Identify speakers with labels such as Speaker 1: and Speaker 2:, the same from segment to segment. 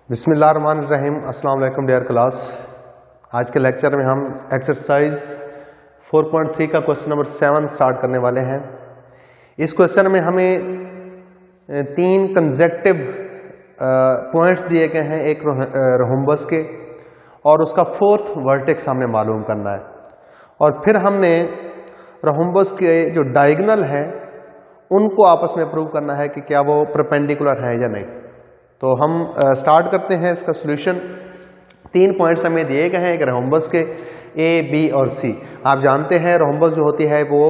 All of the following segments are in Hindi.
Speaker 1: बिस्मिल्लाहिर्रहमानिर्रहीम। अस्सलाम वालेकुम डियर क्लास। आज के लेक्चर में हम एक्सरसाइज 4.3 का क्वेश्चन नंबर 7 स्टार्ट करने वाले हैं। इस क्वेश्चन में हमें 3 कंसेक्टिव पॉइंट्स दिए गए हैं एक रोम्बस के, और उसका 4th वर्टेक्स हमने मालूम करना है। और फिर हमने रोम्बस के जो डायगोनल है उनको आपस में प्रूव करना है कि क्या वो परपेंडिकुलर है या नहीं। तो हम स्टार्ट करते हैं इसका सॉल्यूशन। 3 पॉइंट्स हमें दिए गए हैं एक रोम्बस के, ए, बी और सी। आप जानते हैं रोम्बस जो होती है वो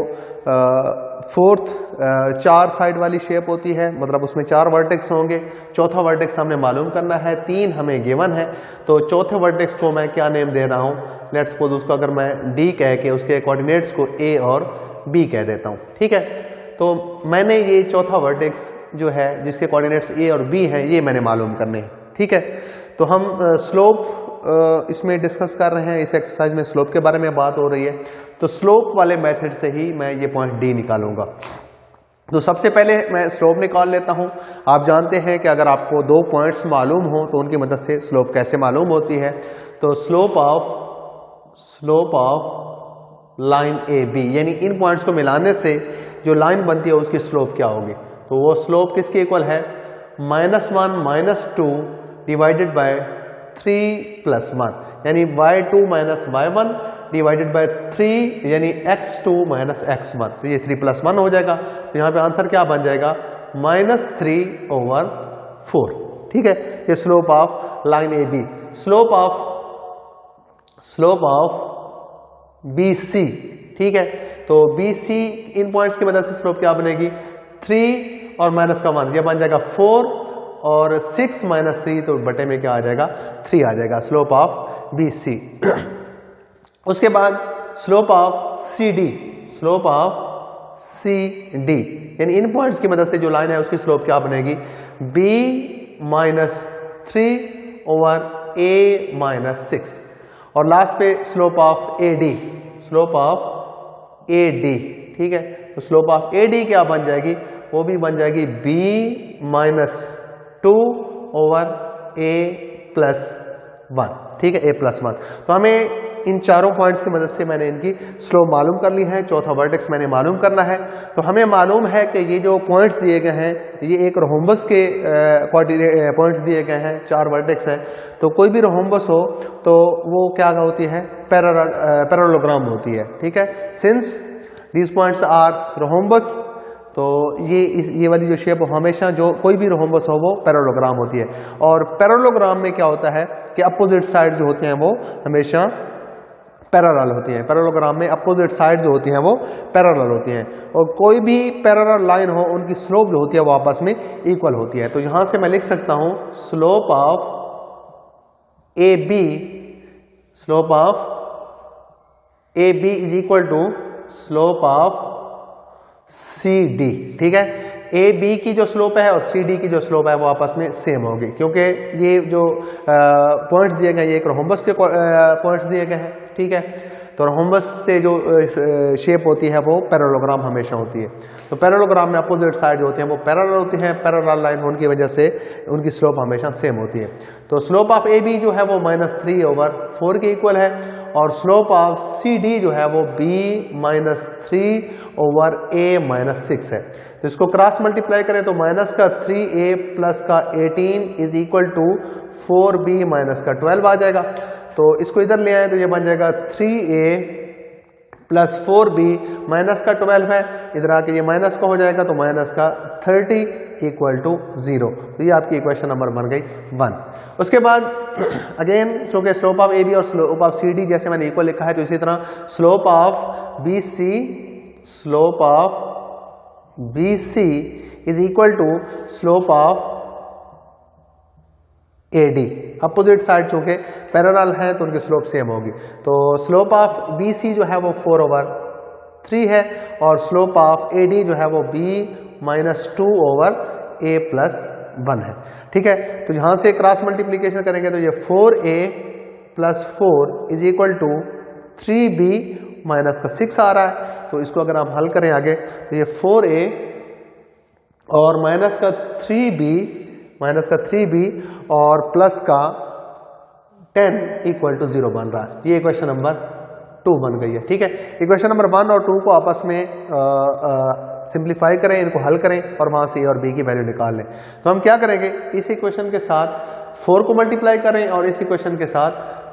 Speaker 1: 4 साइड वाली शेप होती है, मतलब उसमें 4 वर्टेक्स होंगे। चौथा वर्टेक्स हमने मालूम करना है, 3 हमें गिवन है। तो चौथे वर्टेक्स को मैं क्या नेम दे रहा हूँ, लेट्स सपोज उसको अगर मैं डी कह के उसके कोऑर्डिनेट्स को ए और बी कह देता हूँ, ठीक है। तो मैंने ये चौथा वर्टेक्स जो है जिसके कोऑर्डिनेट्स ए और बी हैं ये मैंने मालूम करने हैं, ठीक है। तो हम स्लोप इसमें डिस्कस कर रहे हैं। इस एक्सरसाइज में स्लोप के बारे में बात हो रही है, तो स्लोप वाले मेथड से ही मैं ये पॉइंट डी निकालूंगा। तो सबसे पहले मैं स्लोप निकाल लेता हूं। आप जानते हैं कि अगर आपको 2 पॉइंट्स मालूम हो तो उनकी मदद से स्लोप कैसे मालूम होती है। तो slope of line A B, यानी इन पॉइंट्स को मिलाने से जो लाइन बनती है उसकी स्लोप क्या होगी। तो वो स्लोप किसके इक्वल है, -1 - 2 डिवाइडेड बाय 3 + 1, यानी y2 - y1 डिवाइडेड बाय 3, यानी x2 - x1। तो ये 3 + 1 हो जाएगा। तो यहाँ पे आंसर क्या बन जाएगा, -3/4, ठीक है। ये slope of line A B. Slope of B C, ठीक है। तो बी सी इन पॉइंट्स की मदद से स्लोप क्या बनेगी, 3 और -1, यह बन जाएगा 4, और 6 - 3 तो बटे में क्या आ जाएगा, 3 आ जाएगा। Slope of B C. उसके बाद स्लोप ऑफ सी डी, यानी इन पॉइंट्स की मदद से जो लाइन है उसकी स्लोप क्या बनेगी, b - 3/a - 6। और लास्ट पे स्लोप ऑफ ए डी, ठीक है। तो स्लोप ऑफ ए डी क्या बन जाएगी, वो भी बन जाएगी b - 2/a + 1, ठीक है, a + 1। तो हमें इन चारों पॉइंट्स की मदद से मैंने इनकी स्लोप मालूम कर ली है। चौथा वर्टेक्स मैंने मालूम करना है। तो हमें मालूम है कि ये जो पॉइंट्स दिए गए हैं ये एक रोम्बस के पॉइंट्स दिए गए हैं, 4 वर्टेक्स हैं। तो कोई भी रोम्बस हो तो वो क्या होती है, पैरेललोग्राम होती है, ठीक है। Since these points are rhombus, तो ये वाली जो शेप हमेशा जो कोई भी रोम्बस हो वो पैरेललोग्राम होती है। और पैरेललोग्राम में क्या होता है कि अपोजिट साइड जो होते हैं वो हमेशा पैरेलल होती हैं। पैरेललोग्राम में अपोजिट साइड जो होती हैं वो पैरेलल होती हैं, और कोई भी पैरेलल लाइन हो उनकी स्लोप जो होती है वो आपस में इक्वल होती है। तो यहां से मैं लिख सकता हूं slope of A B is equal to slope of C D, ठीक है। ए बी की जो स्लोप है और सी डी की जो स्लोप है वो आपस में सेम होगी, क्योंकि ये जो पॉइंट्स दिए गए ये एक रोम्बस के पॉइंट्स दिए गए हैं, ठीक है। तो रोम्बस से जो शेप होती है वो पैरेललोग्राम हमेशा होती है। तो पैरेललोग्राम में अपोजिट साइड जो होती हैं वो पैरेलल होती हैं, पैरेलल लाइन होने की वजह से उनकी स्लोप हमेशा सेम होती है। तो स्लोप ऑफ ए बी जो है वो -3/4 के इक्वल है, और स्लोप ऑफ सी डी जो है वो b - 3/a - 6 है। तो इसको क्रॉस मल्टीप्लाई करें तो -3a + 18 is equal to 4b - 12 आ जाएगा। तो इसको इधर ले आए तो ये बन जाएगा 3a + 4b - 12 है, इधर आके ये माइनस का हो जाएगा तो -30 = 0। तो ये आपकी इक्वेशन नंबर बन गई 1। उसके बाद अगेन चूंकि स्लोप ऑफ ए बी और स्लोप ऑफ सी डी जैसे मैंने इक्वल लिखा है, तो इसी तरह slope of B C is equal to slope of A D. Opposite side चूंकि पैरेलल है तो उनकी स्लोप सेम होगी। तो स्लोप ऑफ बी सी जो है वो 4/3 है, और स्लोप ऑफ ए डी जो है वो b - 2/a + 1 है, ठीक है। तो यहां से क्रॉस मल्टीप्लीकेशन करेंगे तो ये 4a + 4 is equal to 3b - 6 आ रहा है। तो इसको अगर आप हल करें आगे तो ये 4a और -3b माइनस का 3b और प्लस का 10 इक्वल टू 0 बन रहा है। ये इक्वेशन नंबर 2 बन गई है। ठीक है, इक्वेशन नंबर 1 और 2 को आपस में सिंप्लीफाई करें, इनको हल करें और वहां से ए और बी की वैल्यू निकाल लें। तो हम क्या करेंगे, इस इक्वेशन के साथ 4 को मल्टीप्लाई करें और इस इक्वेशन के साथ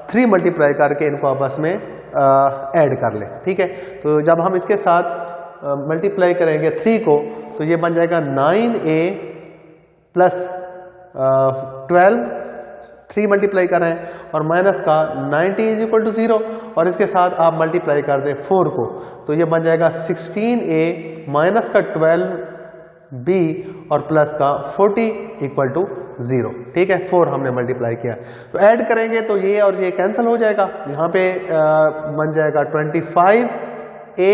Speaker 1: 3 मल्टीप्लाई करके इनको आपस में ऐड कर लें। ठीक है, तो जब हम इसके साथ मल्टीप्लाई करेंगे 3 को तो ये बन जाएगा 9a प्लस 12, 3 मल्टीप्लाई कर रहे हैं और माइनस का 90 इज इक्वल टू 0 और इसके साथ आप मल्टीप्लाई कर दें 4 को तो ये बन जाएगा 16a माइनस का 12b और प्लस का 40 इक्वल टू 0। ठीक है, 4 हमने मल्टीप्लाई किया तो ऐड करेंगे तो ये और ये कैंसिल हो जाएगा। यहाँ पे बन जाएगा 25a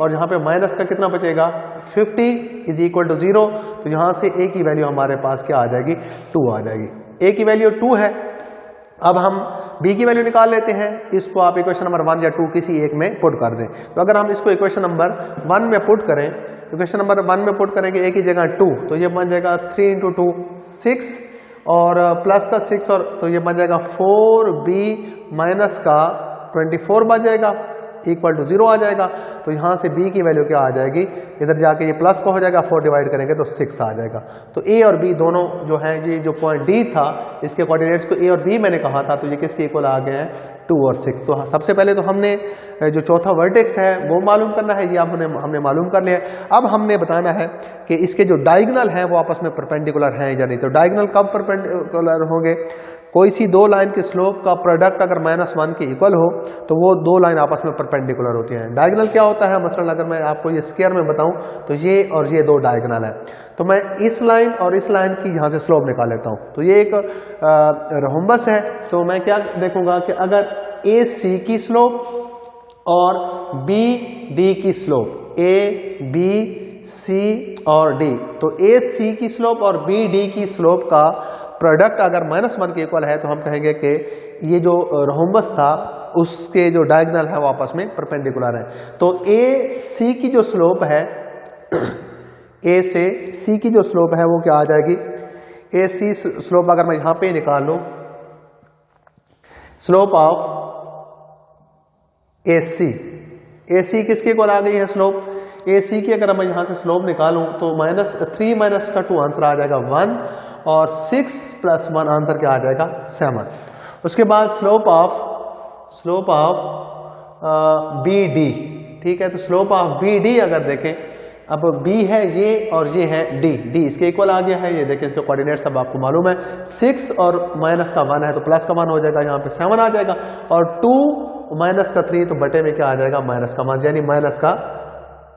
Speaker 1: और यहाँ पे माइनस का कितना बचेगा 50 इज इक्वल टू 0। तो यहाँ से a की वैल्यू हमारे पास क्या आ जाएगी 2 आ जाएगी। a की वैल्यू 2 है। अब हम b की वैल्यू निकाल लेते हैं। इसको आप इक्वेशन नंबर 1 या 2 किसी एक में पुट कर दें। तो अगर हम इसको इक्वेशन नंबर 1 में पुट करें, इक्वेशन नंबर 1 में पुट करेंगे a की जगह 2 तो ये बन जाएगा 3 इंटू 2 6 और प्लस का 6 और तो ये बन जाएगा 4b माइनस का 24 बन जाएगा इक्वल टू 0 आ जाएगा। तो यहाँ से b की वैल्यू क्या आ जाएगी, इधर जाके ये प्लस का हो जाएगा, 4 डिवाइड करेंगे तो 6 आ जाएगा। तो a और b दोनों जो है, ये जो पॉइंट d था इसके कोऑर्डिनेट्स को a और b मैंने कहा था तो ये किसके इक्वल आ गए हैं 2 और 6। तो सबसे पहले तो हमने जो चौथा वर्टेक्स है वो मालूम करना है, ये हमने मालूम कर लिया। अब हमने बताना है कि इसके जो डायगोनल हैं वो आपस में परपेंडिकुलर हैं या नहीं। तो डायगोनल कब परपेंडिकुलर होंगे, कोई सी दो लाइन के स्लोप का प्रोडक्ट अगर -1 के इक्वल हो तो वो दो लाइन आपस में परपेंडिकुलर होती हैं। डायगोनल क्या होता है, मसलन अगर मैं आपको ये स्क्वायर में बताऊं तो ये और ये दो डायगोनल है। तो मैं इस लाइन और इस लाइन की यहाँ से स्लोप निकाल लेता हूँ। तो ये एक रोम्बस है। तो मैं क्या देखूंगा कि अगर ए सी की स्लोप और बी डी की स्लोप, ए बी सी और डी, तो ए सी की स्लोप और बी डी की स्लोप का प्रोडक्ट अगर -1 के इक्वल है तो हम कहेंगे कि ये जो रोम्बस था उसके जो डायगोनल है वो आपस में परपेंडिकुलर है। तो ए सी की जो स्लोप है, ए से सी की जो स्लोप है वो क्या आ जाएगी, ए सी स्लोप अगर मैं यहां पे निकाल लूं, स्लोप ऑफ ए सी किसके इक्वल आ गई है स्लोप, ए सी की अगर मैं यहां से स्लोप निकालूं तो -3 माइनस का 2 आंसर आ जाएगा 1 और 6 + 1 आंसर क्या आ जाएगा 7। उसके बाद स्लोप ऑफ बी डी, ठीक है। तो स्लोप ऑफ बी डी अगर देखें, अब b है ये और ये है d इसके इक्वल आ गया है। ये देखिए इसके कोऑर्डिनेट सब आपको मालूम है, 6 और माइनस का 1 है तो प्लस का 1 हो जाएगा, यहाँ पे 7 आ जाएगा और 2 माइनस का 3 तो बटे में क्या आ जाएगा माइनस का 1 यानी माइनस का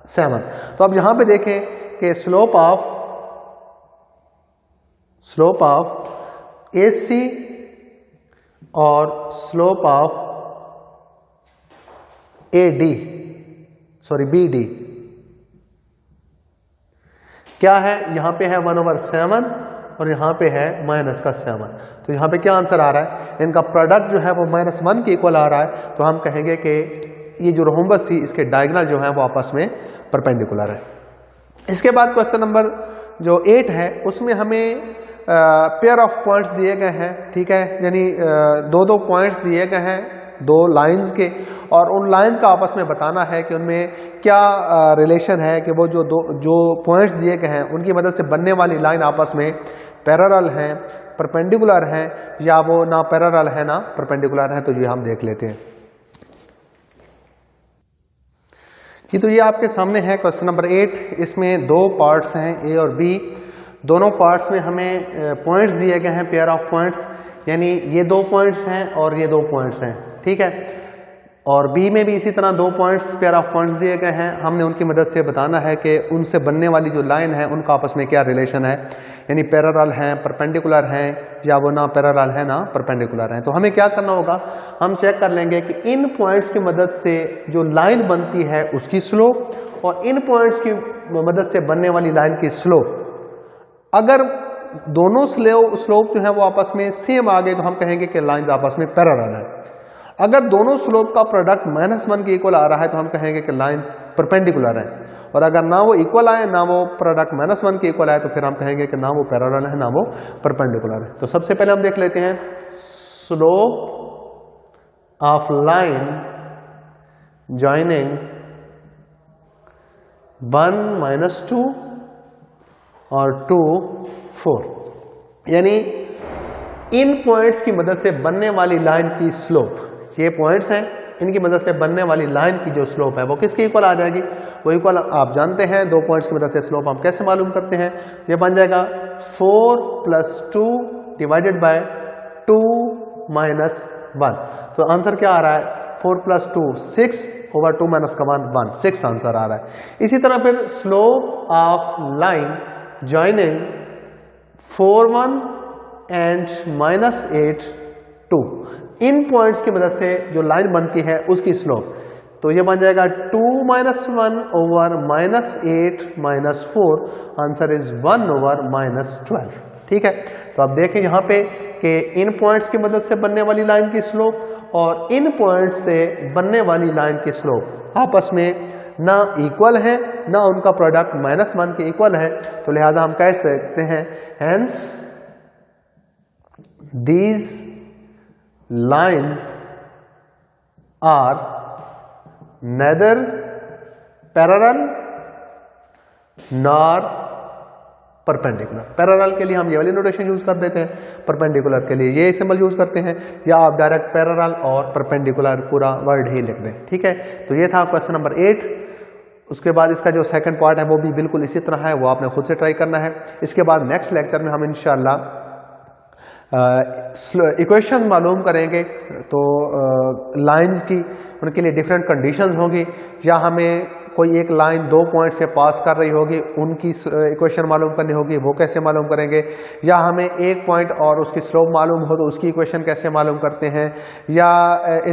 Speaker 1: 7। तो अब यहाँ पे देखें कि स्लोप ऑफ ए सी और slope of A D B D क्या है, यहां पे है 1/7 और यहां पे है -7। तो यहां पे क्या आंसर आ रहा है, इनका प्रोडक्ट जो है वो -1 के इक्वल आ रहा है। तो हम कहेंगे कि ये जो रोम्बस थी इसके डायगोनल जो है वो आपस में परपेंडिकुलर है। इसके बाद क्वेश्चन नंबर जो 8 है उसमें हमें पेयर ऑफ पॉइंट्स दिए गए हैं, ठीक है, यानी दो पॉइंट्स दिए गए हैं दो लाइंस के, और उन लाइंस का आपस में बताना है कि उनमें क्या रिलेशन है, कि वो जो पॉइंट्स दिए गए हैं उनकी मदद से बनने वाली लाइन आपस में पैरेलल हैं, परपेंडिकुलर हैं, या वो ना पैरेलल है ना परपेंडिकुलर है। तो ये हम देख लेते हैं कि तो ये आपके सामने है क्वेश्चन नंबर 8। इसमें दो पार्ट्स हैं ए और बी। दोनों पार्ट्स में हमें पॉइंट्स दिए गए हैं, पेयर ऑफ पॉइंट्स, यानी ये 2 पॉइंट्स हैं और ये 2 पॉइंट्स हैं, ठीक है। और बी में भी इसी तरह 2 पॉइंट्स, पेयर ऑफ पॉइंट्स दिए गए हैं। हमने उनकी मदद से बताना है कि उनसे बनने वाली जो लाइन है उनका आपस में क्या रिलेशन है, यानी पैरेलल हैं, परपेंडिकुलर हैं, या वो ना पैरेलल है ना परपेंडिकुलर हैं। तो हमें क्या करना होगा, हम चेक कर लेंगे कि इन पॉइंट्स की मदद से जो लाइन बनती है उसकी स्लोप और इन पॉइंट्स की मदद से बनने वाली लाइन की स्लोप, अगर दोनों स्लोप जो है वो आपस में सेम आ गए तो हम कहेंगे कि लाइंस आपस में पैरेलल है। अगर दोनों स्लोप का प्रोडक्ट -1 के इक्वल आ रहा है तो हम कहेंगे कि लाइंस परपेंडिकुलर है, और अगर ना वो इक्वल आए ना वो प्रोडक्ट -1 के इक्वल आए तो फिर हम कहेंगे कि ना वो पैरेलल है ना वो परपेंडिकुलर है। तो सबसे पहले हम देख लेते हैं स्लोप ऑफ लाइन जॉइनिंग 1 - 2 और 2 4, यानी इन पॉइंट्स की मदद से बनने वाली लाइन की स्लोप, ये पॉइंट्स हैं, इनकी मदद से बनने वाली लाइन की जो स्लोप है वो किसके इक्वल आ जाएगी? वो इक्वल आप जानते हैं, दो पॉइंट्स की मदद से स्लोप हम कैसे मालूम करते हैं? ये बन जाएगा 4 + 2 डिवाइडेड बाय 2 - 1। तो आंसर क्या आ रहा है? 4 + 2 6 ओवर 2 - 1 6 आंसर आ रहा है। इसी तरह फिर slope of line joining 4 1 and -8 2, in points की मदद से जो लाइन बनती है उसकी स्लोप, तो ये बन जाएगा 2 - 1 ओवर -8 - 4, आंसर इज 1 ओवर -12। ठीक है, तो आप देखें यहाँ पे कि इन पॉइंट्स की मदद से बनने वाली लाइन की स्लोप और इन पॉइंट्स से बनने वाली लाइन की स्लोप आपस में ना इक्वल है ना उनका प्रोडक्ट -1 के इक्वल है, तो लिहाजा हम कह सकते हैं hence these lines are neither parallel nor perpendicular। Parallel के लिए हम ये वाली नोटेशन यूज कर देते हैं, परपेंडिकुलर के लिए ये सिंबल यूज करते हैं, या आप डायरेक्ट पैरेलल और परपेंडिकुलर पूरा वर्ड ही लिख दें। ठीक है, तो ये था क्वेश्चन नंबर 8। उसके बाद इसका जो सेकंड पार्ट है वो भी बिल्कुल इसी तरह है, वो आपने खुद से ट्राई करना है। इसके बाद नेक्स्ट लेक्चर में हम इंशाल्लाह इक्वेशन मालूम करेंगे, तो लाइंस की उनके लिए डिफरेंट कंडीशंस होंगी, या हमें कोई एक लाइन 2 पॉइंट से पास कर रही होगी उनकी इक्वेशन मालूम करनी होगी, वो कैसे मालूम करेंगे, या हमें एक पॉइंट और उसकी स्लोप मालूम हो तो उसकी इक्वेशन कैसे मालूम करते हैं, या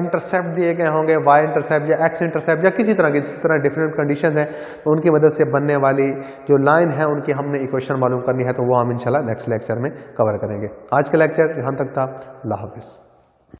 Speaker 1: इंटरसेप्ट दिए गए होंगे y इंटरसेप्ट या x इंटरसेप्ट या किसी तरह की, जिस तरह डिफरेंट कंडीशन है तो उनकी मदद से बनने वाली जो लाइन है उनकी हमने इक्वेशन मालूम करनी है, तो वो हम इंशाल्लाह नेक्स्ट लेक्चर में कवर करेंगे। आज का लेक्चर यहाँ तक था। अल्लाह हाफिज़।